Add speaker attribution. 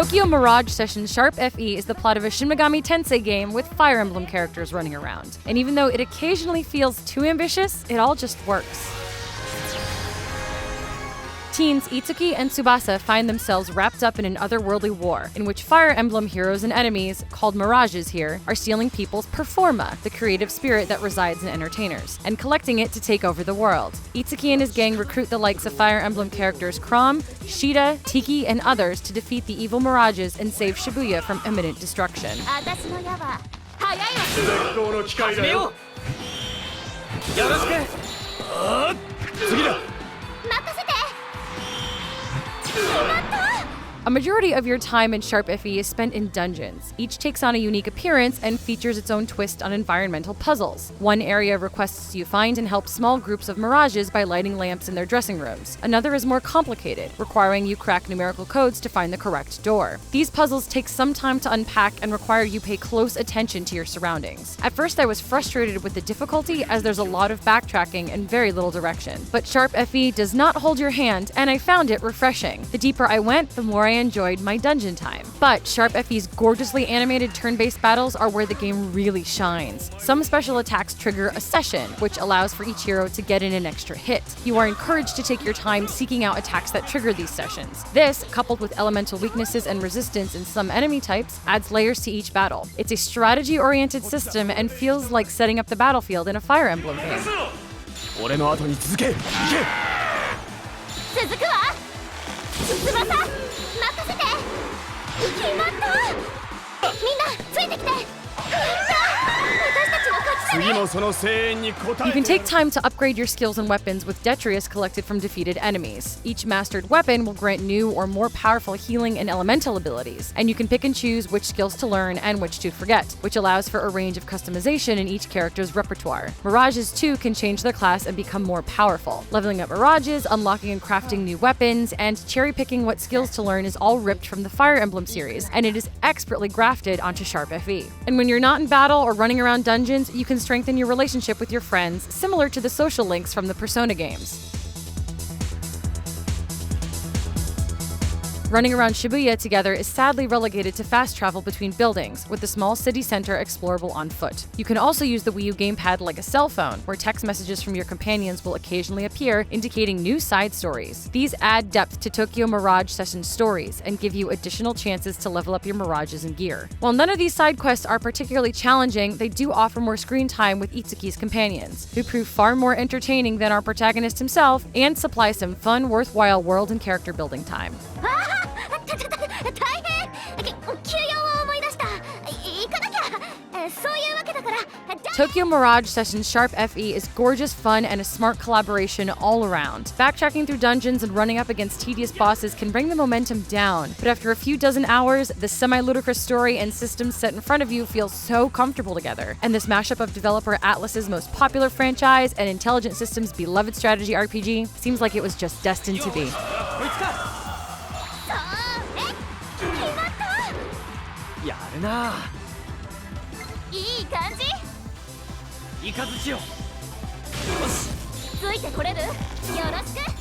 Speaker 1: Tokyo Mirage Sessions Sharp FE is the plot of a Shin Megami Tensei game with Fire Emblem characters running around. And even though it occasionally feels too ambitious, it all just works. Teens Itsuki and Tsubasa find themselves wrapped up in an otherworldly war, in which Fire Emblem heroes and enemies, called mirages here, are stealing people's performa, the creative spirit that resides in entertainers, and collecting it to take over the world. Itsuki and his gang recruit the likes of Fire Emblem characters Chrom, Shida, Tiki, and others to defeat the evil mirages and save Shibuya from imminent destruction. A majority of your time in Sharp FE is spent in dungeons. Each takes on a unique appearance and features its own twist on environmental puzzles. One area requests you find and help small groups of mirages by lighting lamps in their dressing rooms. Another is more complicated, requiring you crack numerical codes to find the correct door. These puzzles take some time to unpack and require you pay close attention to your surroundings. At first I was frustrated with the difficulty as there's a lot of backtracking and very little direction. But Sharp FE does not hold your hand, and I found it refreshing. The deeper I went, the more I enjoyed my dungeon time. But Sharp FE's gorgeously animated turn-based battles are where the game really shines. Some special attacks trigger a session, which allows for each hero to get in an extra hit. You are encouraged to take your time seeking out attacks that trigger these sessions. This, coupled with elemental weaknesses and resistance in some enemy types, adds layers to each battle. It's a strategy-oriented system and feels like setting up the battlefield in a Fire Emblem game.
Speaker 2: 俺の後に続け。行け。
Speaker 3: 続くわ。翼任せて。決まった。みんなついてきて。私たちの勝ちだね。
Speaker 2: 次もその声援に応えて。
Speaker 1: You can take time to upgrade your skills and weapons with detritus collected from defeated enemies. Each mastered weapon will grant new or more powerful healing and elemental abilities, and you can pick and choose which skills to learn and which to forget, which allows for a range of customization in each character's repertoire. Mirages too can change their class and become more powerful. Leveling up mirages, unlocking and crafting new weapons, and cherry-picking what skills to learn is all ripped from the Fire Emblem series, and it is expertly grafted onto Sharp FE. And when you're not in battle or running around dungeons, you can strengthen your relationship with your friends, similar to the social links from the Persona games. Running around Shibuya together is sadly relegated to fast travel between buildings, with the small city center explorable on foot. You can also use the Wii U gamepad like a cell phone, where text messages from your companions will occasionally appear, indicating new side stories. These add depth to Tokyo Mirage Sessions stories and give you additional chances to level up your mirages and gear. While none of these side quests are particularly challenging, they do offer more screen time with Itsuki's companions, who prove far more entertaining than our protagonist himself and supply some fun, worthwhile world and character building time. Tokyo Mirage Sessions Sharp FE is gorgeous fun and a smart collaboration all around. Backtracking through dungeons and running up against tedious bosses can bring the momentum down, but after a few dozen hours, the semi-ludicrous story and systems set in front of you feel so comfortable together. And this mashup of developer Atlus's most popular franchise and Intelligent Systems' beloved strategy RPG seems like it was just destined to be.
Speaker 2: やるな。
Speaker 3: いい感じ。
Speaker 2: イカズチよ。よし。
Speaker 3: ついてこれる？よろしく。